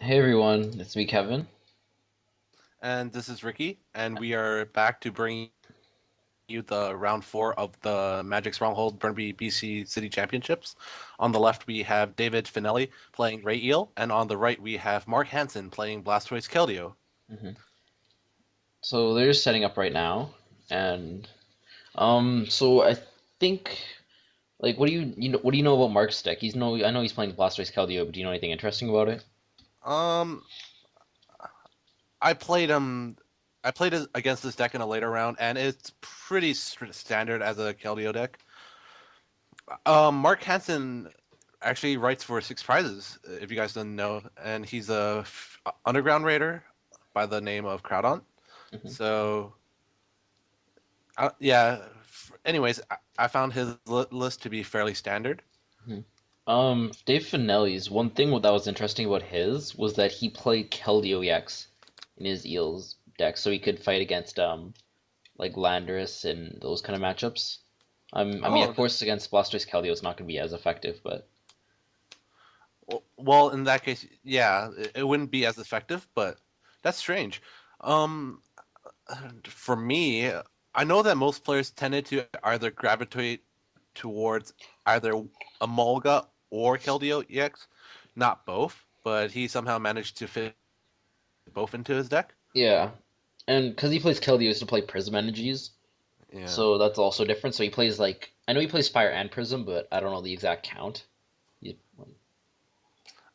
Hey everyone, it's me, Kevin. And this is Ricky, and we are back to bring you the round four of the Magic Stronghold Burnby BC City Championships. On the left, we have David Finelli playing Rayeel, and on the right, we have Mark Hansen playing Blastoise Keldeo. hmm So they're just setting up right now, and so I think what do what do you know about Mark's deck? I know he's playing Blastoise Keldeo, but do you know anything interesting about it? Um, I played him. I played against this deck in a later round, and it's pretty standard as a Keldeo deck. Mark Hansen actually writes for Six Prizes, if you guys didn't know, and he's a underground raider by the name of Crowdon. hmm So, yeah. Anyways, I found his list to be fairly standard. hmm Dave Finelli's one thing that was interesting about his was that he played Keldeo EX in his Eels deck, so he could fight against like Landorus and those kind of matchups. I mean, of Oh, course, against Blastoise Keldeo, it's not going to be as effective, but well, in that case, yeah, it wouldn't be as effective, but that's strange. Um, for me, I know that most players tended to either gravitate towards either Amolga or Keldeo EX, not both, but he somehow managed to fit both into his deck. yeah. And because he plays Keldeo, he used to play Prism Energies, Yeah. so that's also different. So he plays like I know he plays Fire and Prism, but I don't know the exact count. He,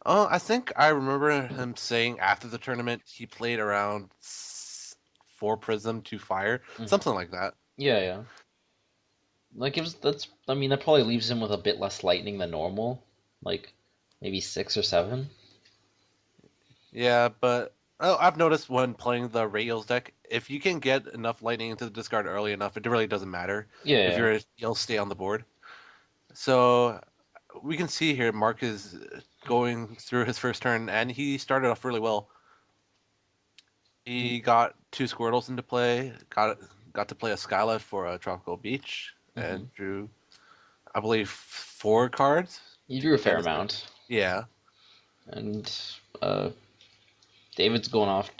I think I remember him saying after the tournament he played around four Prism, two Fire, Mhm. something like that. Yeah, yeah. Like it was that's I mean that probably leaves him with a bit less lightning than normal, like maybe six or seven. Yeah, but I've noticed when playing the Rayeels deck, if you can get enough lightning into the discard early enough, it really doesn't matter Yeah, if yeah. you'll stay on the board. So we can see here Mark is going through his first turn, and he started off really well. He got two Squirtles into play, got to play a Skyla for a Tropical Beach, Mm-hmm. and drew, I believe, four cards He to drew a fair defend his turn. amount, Yeah, and David's going off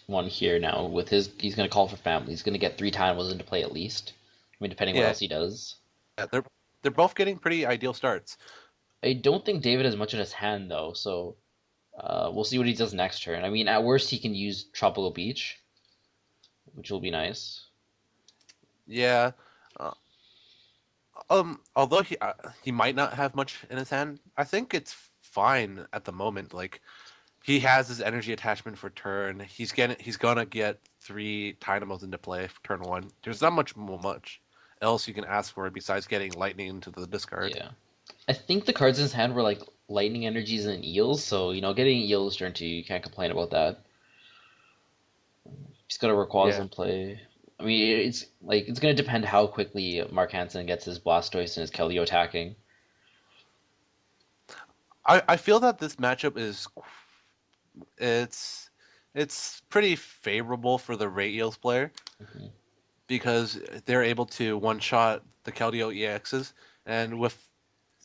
one here now with his. He's gonna call for family. He's gonna get three timers into play at least. I mean, depending what yeah, else he does. they're both getting pretty ideal starts. I don't think David has much in his hand though, so we'll see what he does next turn. I mean, at worst, he can use Tropical Beach, which will be nice. Yeah, uh, although he might not have much in his hand, I think it's fine at the moment. Like he has his energy attachment for turn. He's gonna get three Dynamos into play for turn one. There's not much else you can ask for besides getting lightning into the discard. Yeah. I think the cards in his hand were like Lightning Energies and Eels, so getting Eels turn two, you can't complain about that. He's got a Rayquaza Yeah, in play. I mean, it's gonna depend how quickly Mark Hansen gets his Blastoise and his Keldeo attacking. I feel that this matchup it's it's pretty favorable for the Rayeels player hmm because they're able to one shot the Keldeo EXs, and with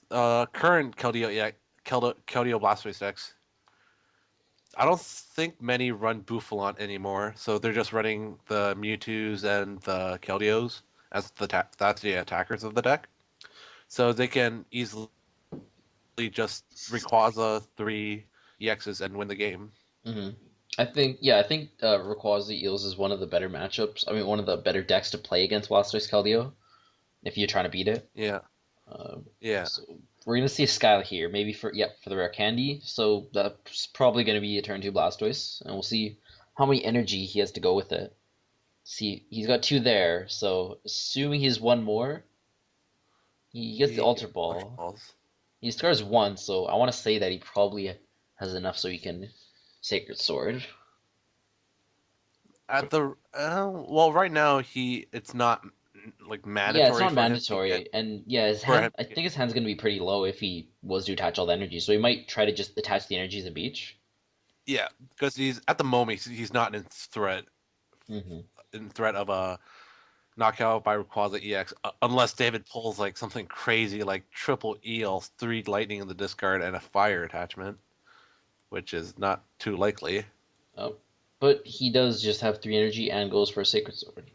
current Keldeo Blastoise decks, I don't think many run Bouffalant anymore, so they're just running the Mewtwo's and the Keldeos as that's the attackers of the deck. So they can easily just Rayquaza three EXs and win the game. hmm I think Rayquaza Eels is one of the better matchups. I mean, one of the better decks to play against Blastoise Keldeo if you're trying to beat it. Yeah, Uh, yeah. so we're gonna see a Skyla here, maybe for the rare candy. So that's probably gonna be a turn two Blastoise, and we'll see how many energy he has to go with it. See, he's got two there, so assuming he's one more, he gets the He Ultra Ultra Ball. Balls. He scores one, so I want to say that he probably has enough so he can Sacred Sword. At the well, right now it's not like Yeah, it's mandatory not for him to get mandatory, and yeah, his for hand. him I to get think his hand's gonna be pretty low if he was to attach all the energy, so he might try to just attach the energy to the beach. yeah, because he's at the moment he's not hmm in threat of a knockout by Rayquaza EX, unless David pulls like something crazy like triple eel, three lightning in the discard, and a fire attachment. which is not too likely. Oh, but he does just have 3 energy and goes for a Sacred Sword.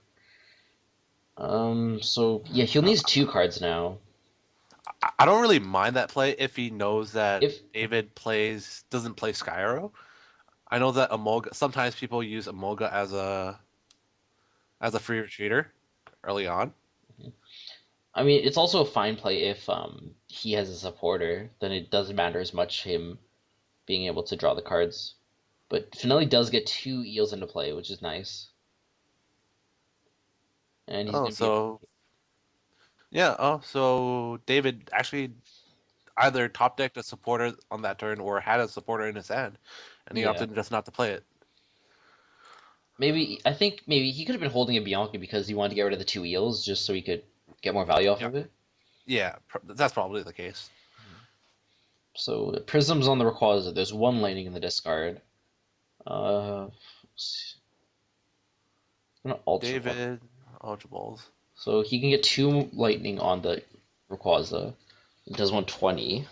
So yeah, he'll Uh, need 2 cards now. I don't really mind that play if he knows that If David doesn't play Skyro. I know that Emolga sometimes people use Emolga as a free retreater early on. I mean, it's also a fine play if he has a supporter, then it doesn't matter as much him being able to draw the cards. But Finelli does get 2 eels into play, which is nice, and he's Oh, gonna be able. so yeah. Oh, so David actually either top decked a supporter on that turn or had a supporter in his hand, and he Yeah, opted just not to play it. maybe I think maybe he could have been holding a Bianca because he wanted to get rid of the 2 eels just so he could get more value off Yeah, of it. yeah, that's probably the case. So the Prism's on the Rayquaza. There's 1 lightning in the discard. I'm gonna Ultra Ball. David, Ultra Balls. So he can get 2 lightning on the Rayquaza. It does 120.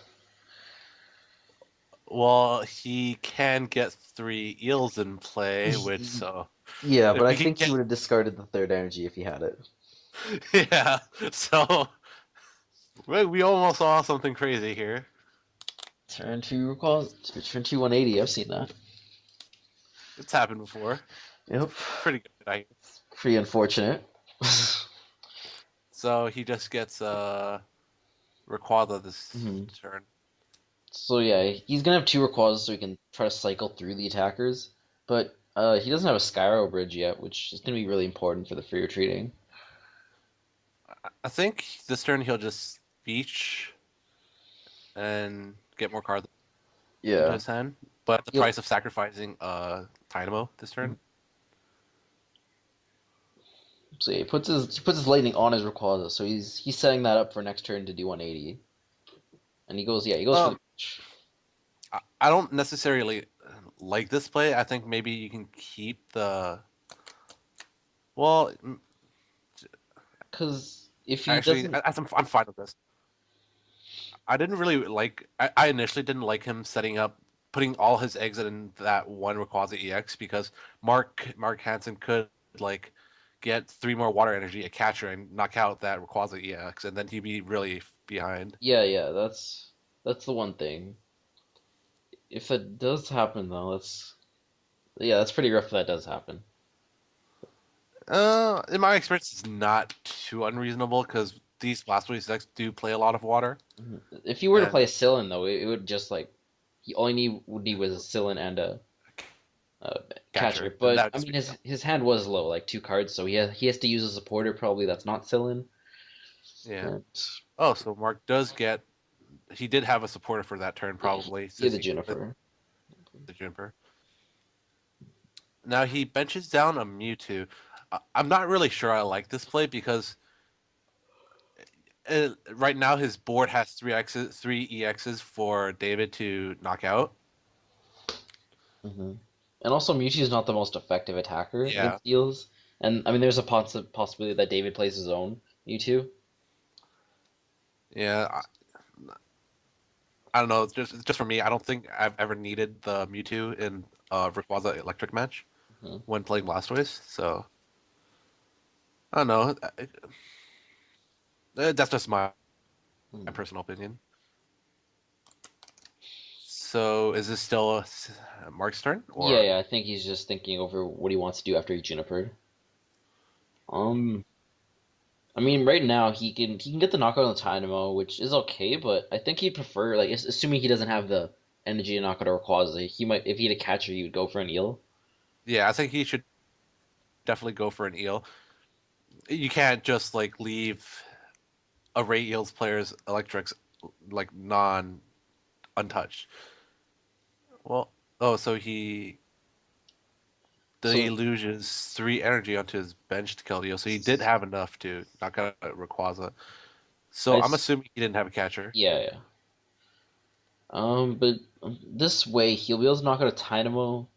Well, he can get 3 eels in play, which so Yeah, but if I he can think he get would have discarded the third energy if he had it. yeah, so we almost saw something crazy here. Turn 2 Rayquaza. Turn 2 180. I've seen that. It's happened before. Yep. Pretty good. Pretty unfortunate. So he just gets Rayquaza this hmm turn. So yeah, he's gonna have 2 Rayquazas so he can try to cycle through the attackers. But he doesn't have a Skyro bridge yet, which is gonna be really important for the free retreating. I think this turn he'll just beach and get more cards into Yeah. his hand, but at the He'll price of sacrificing Dynamo this turn. so yeah, he puts his lightning on his Rayquaza, so he's setting that up for next turn to do 180. And he goes for the Um, bridge. I don't necessarily like this play. I think maybe you can keep the well. Because if he Actually, doesn't, I'm fine with this. I didn't really like. I initially didn't like him setting up, putting all his eggs in that one Rayquaza EX because Mark Hansen could like get 3 more water energy, a catcher, and knock out that Rayquaza EX, and then he'd be really behind. yeah, that's the one thing. If that does happen though, that's pretty rough if that does happen. In my experience, it's not too unreasonable because these Blastoise decks do play a lot of water, If you were to and play a Sillin though, it would just like he all he would need was a Sillin and a catcher. catcher, and But that would I just mean be his hand was low, like 2 cards, so he has to use a supporter probably that's not Sillin. yeah. And Oh, so Mark does get. He did have a supporter for that turn, yeah, probably he had since the he put Juniper. the Juniper. Now he benches down a Mewtwo. I'm not really sure I like this play because right now his board has 3 EXs for David to knock out. hmm And also Mewtwo is not the most effective attacker Yeah, against eels. And I mean there's a possibility that David plays his own Mewtwo. yeah. I don't know. Just for me, I don't think I've ever needed the Mewtwo in Rayquaza Electric match Mhm. when playing Blastoise. So I don't know. That's just my Hmm. personal opinion. So is this still Mark's turn Yeah, or? yeah, I think he's just thinking over what he wants to do after he Junipered. Um, I mean, right now he can get the knockout on the Dynamo, which is okay, but I think he'd prefer like assuming he doesn't have the energy to knock out a Rayquaza, he might if he had a catcher, he would go for an eel. Yeah, I think he should definitely go for an eel. You can't just like leave a Rayeels player's electrics like non untouched. Well, oh, so he So loses 3 energy onto his bench to kill Dio, so he did have enough to knock out Rayquaza. So I I'm s- assuming he didn't have a catcher. yeah, yeah. But this way he'll be able to knock out a Dynamo,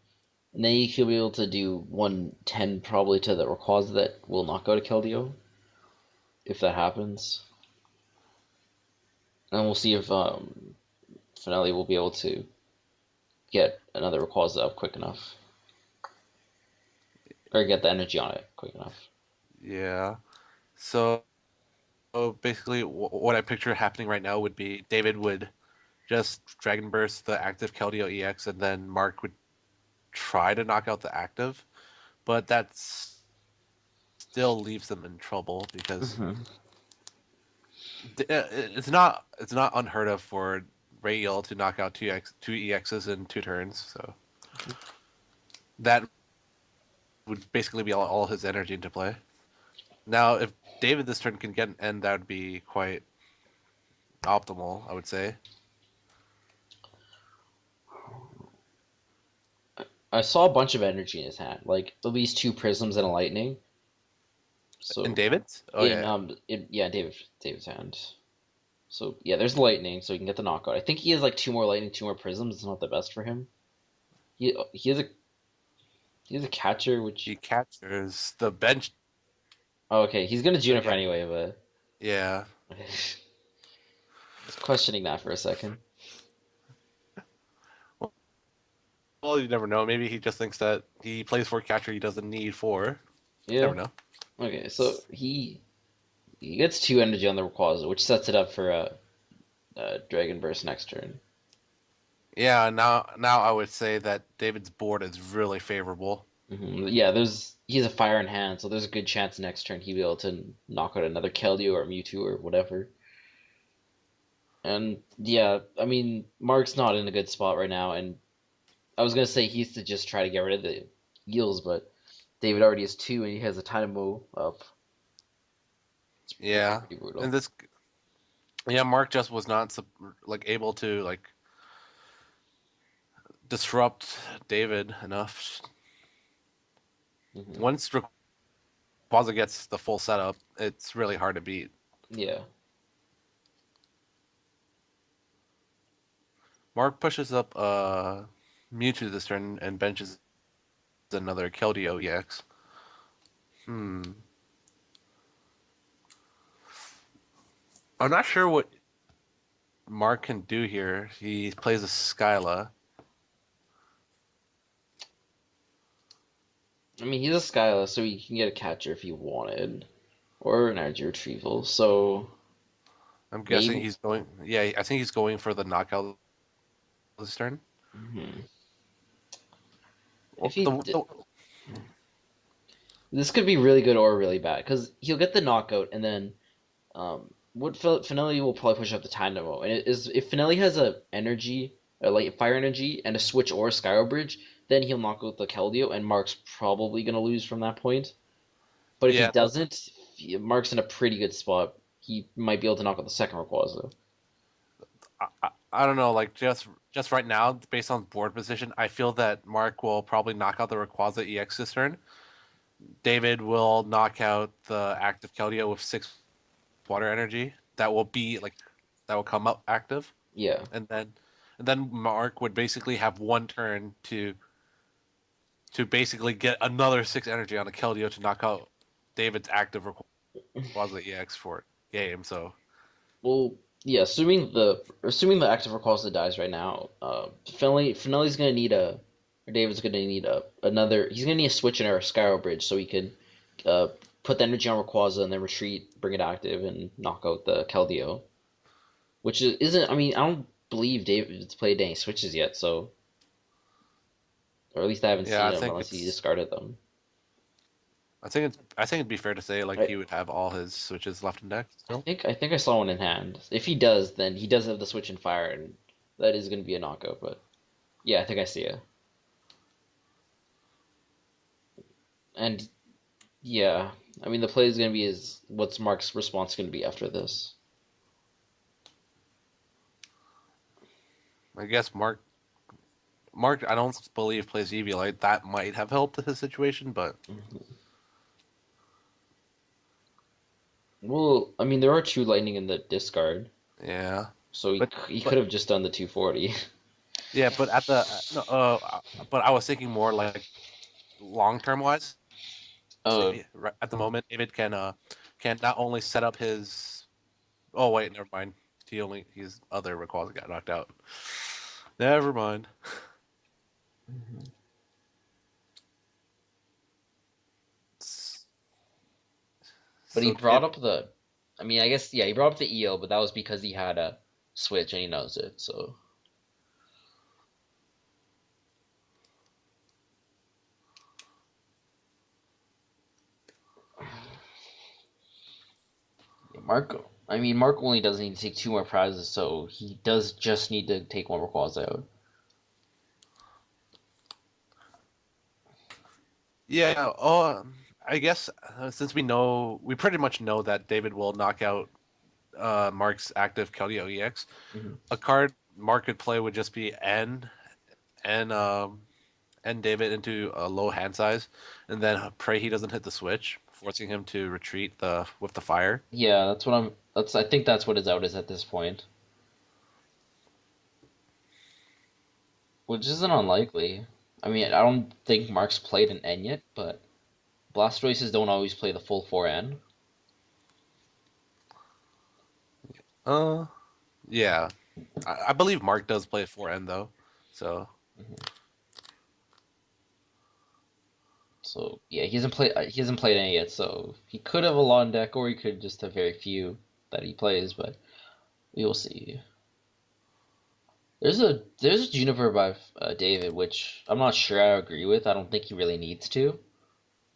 and then he'll be able to do 110 probably to the Rayquaza that will knock out a Keldeo if that happens. And we'll see if Finale will be able to get another Rayquaza up quick enough, or get the energy on it quick enough. Yeah. So basically, what I picture happening right now would be David would just Dragon Burst the active Keldeo EX, and then Mark would try to knock out the active, but that still leaves them in trouble because Hmm. it's not unheard of for Rayeel to knock out two EXs in 2 turns. So that would basically be all his energy into play. Now, if David this turn can get an end, that would be quite optimal, I would say. I saw a bunch of energy in his hand, like at least two prisms and a lightning. And So David's? Oh in yeah. yeah, David's hand. So yeah, there's lightning, so he can get the knockout. I think he has like two more lightning, two more prisms. It's not the best for him. He has a catcher, which He captures the bench. oh, okay, he's gonna Juniper Yeah. anyway, but Yeah. I was questioning that for a second. Well, you never know. Maybe he just thinks that he plays for a catcher he doesn't need for. Yeah. Never know. Okay, so he gets two energy on the Rayquaza, which sets it up for a Dragon Burst next turn. Yeah, now I would say that David's board is really favorable. Yeah, he has a fire in hand, so there's a good chance next turn he'll be able to knock out another Keldeo or Mewtwo or whatever. And yeah, I mean Mark's not in a good spot right now, and I was gonna say he has to just try to get rid of the Eels, but David already has two, and he has a Dynamo up. It's Yeah. pretty And brutal. this yeah, Mark just was not like able to like disrupt David enough. Hmm. Once Rayquaza gets the full setup, it's really hard to beat. Yeah. Mark pushes up Mewtwo this turn and benches another Keldeo EX. Hmm. I'm not sure what Mark can do here. He plays a Skyla. I mean, he's a Skyla, so he can get a catcher if he wanted, or an energy retrieval. So I'm guessing maybe. he's going. Yeah, I think he's going for the knockout this turn. Hmm. Or If he This could be really good or really bad because he'll get the knockout and then what Finelli will probably push up the Dynamo and it is if Finelli has a energy like fire energy and a switch or a Skyward Bridge, then he'll knock out the Keldeo and Mark's probably gonna lose from that point. But if he Yeah, doesn't, Mark's in a pretty good spot. He might be able to knock out the second Rayquaza. I don't know. Like just right now, based on board position, I feel that Mark will probably knock out the Rayquaza EX this turn. David will knock out the active Keldeo with 6 water energy. That will come up active, Yeah. and then Mark would basically have 1 turn to basically get another 6 energy on a Keldeo to knock out David's active Rayquaza EX for game. So Well, yeah, assuming the active Rayquaza dies right now, Finelli's gonna need or David's gonna need another. He's gonna need a switch in our Skyro Bridge so he can uh, put the energy on Rayquaza and then retreat, bring it active, and knock out the Keldeo. Which isn't. I mean, I don't believe David's played any switches yet, so or at least I haven't yeah, seen them unless he discarded them. I think it'd be fair to say like I he would have all his switches left in deck still. I think I saw one in hand. If he does, then he does have the switch in fire, and that is gonna be a knockout. But yeah, I think I see it. And yeah, I mean the play is gonna be is what's Mark's response gonna be after this? I guess Mark I don't believe plays Eviolite. That might have helped his situation, but Mhm. Well, I mean there are two lightning in the discard, yeah. so But he could but have just done the 240. yeah, but at the no, but I was thinking more like long term wise. Oh Right at the moment, David can not only set up his. Oh wait, never mind. His other Rayquaza got knocked out. Never mind. Mhm. But he So brought up the, I mean, I guess yeah, he brought up the EO, but that was because he had a Switch and he knows it. So yeah, Marco, I mean, Marco only does need to take two more prizes, so he does just need to take one more quals out. yeah. Oh, I guess since we pretty much know that David will knock out Mark's active Keldeo EX. Hmm. A card Mark could play would just be N N David into a low hand size, and then pray he doesn't hit the switch, forcing him to retreat the with the fire. Yeah, that's what I'm. That's I think that's what his out is at this point, which isn't unlikely. I mean, I don't think Mark's played an N yet, but Blastoises don't always play the full 4N. Uh, yeah, I believe Mark does play 4N though, so Hmm. So yeah, he hasn't played any yet. So he could have a lot in deck, or he could just have very few that he plays. But we will see. There's a Juniper by David, which I'm not sure I agree with. I don't think he really needs to.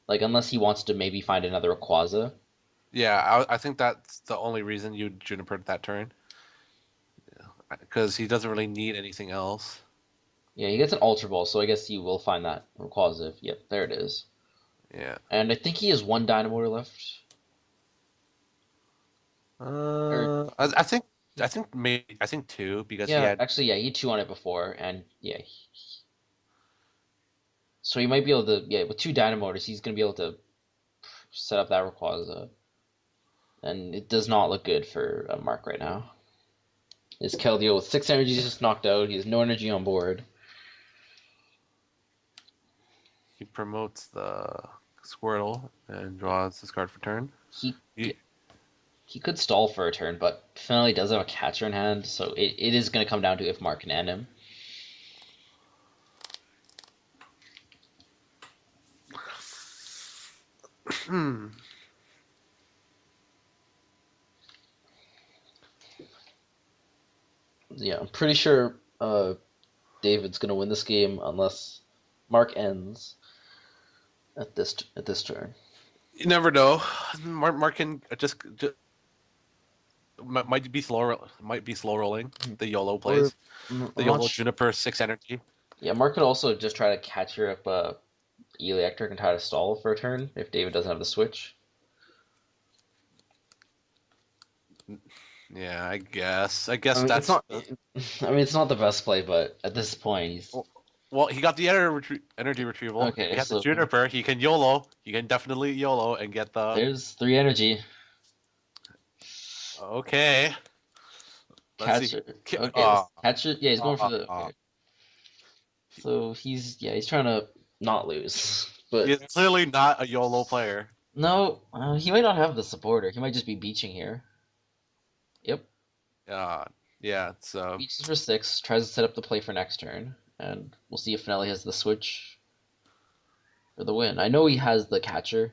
Like unless he wants to maybe find another Rayquaza. yeah, I think that's the only reason you Juniper that turn, because he doesn't really need anything else. Yeah, he gets an Ultra Ball, so I guess he will find that Rayquaza. Yep, there it is. Yeah. And I think he has one Dynamotor left. Or I think two because he yeah, had. actually, yeah, he 2 on it before, and yeah, so he might be able to. Yeah, with two Dynamotors, he's gonna be able to set up that Rayquaza, and it does not look good for Mark right now. His Keldeo with 6 energy is just knocked out. He has no energy on board. He promotes the Squirtle and draws this card for turn. He He, he could stall for a turn, but Finale does have a catcher in hand, so it is going to come down to if Mark can end him. hmm. Yeah, I'm pretty sure David's going to win this game unless Mark ends at this turn. You never know. Mark can just might be slow rolling Mhm. the YOLO Or plays. The I'm not YOLO sure. Juniper 6 energy. Yeah, Mark could also just try to catch her up Electric and try to stall for a turn if David doesn't have the switch. Yeah, I guess. I I guess mean, it's that's not. I mean, it's not the best play, but at this point, he's well. He got the energy retrieval. He okay. had the So Juniper. He can YOLO. He can definitely YOLO and get the. there's 3 energy. Okay. Let's see. Catcher. Okay, this catcher. Yeah, he's going for the. Uh, Okay. So he's trying to not lose, but he's clearly not a YOLO player. no, he might not have the supporter. He might just be beaching here. Yep, Uh, yeah. So beaches for 6. Tries to set up the play for next turn, and we'll see if Finelli has the switch for the win. I know he has the catcher.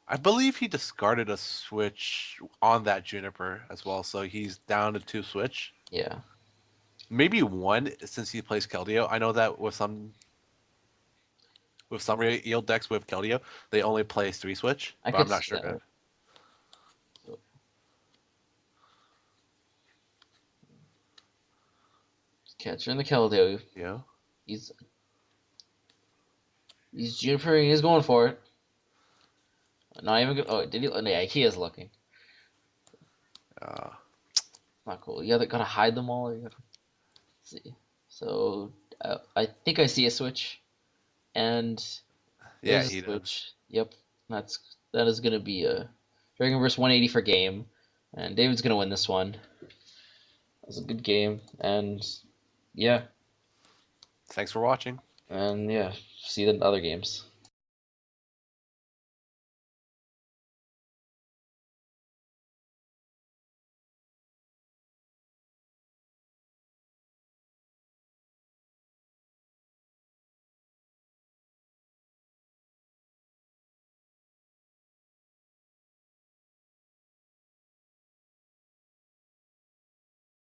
I believe he discarded a switch on that Juniper as well. So he's down to 2 switch. Yeah, Maybe one since he plays Keldeo. I know that with some yield decks with Keldeo, they only play 3 switch, I but could I'm not see sure if that. So, catcher in the Keldeo. you know. He's he's Junipering. He's going for it. Not even. Oh, did he? Oh, yeah, he is looking. Uh, Not cool. You gotta hide them all. Or you gotta see. So I think I see a switch, and yeah, there's a he does. switch. Yep, that is gonna be a Dragon Verse 180 for game, and David's gonna win this one. It was a good game, and yeah, Thanks for watching. and yeah, see the other games.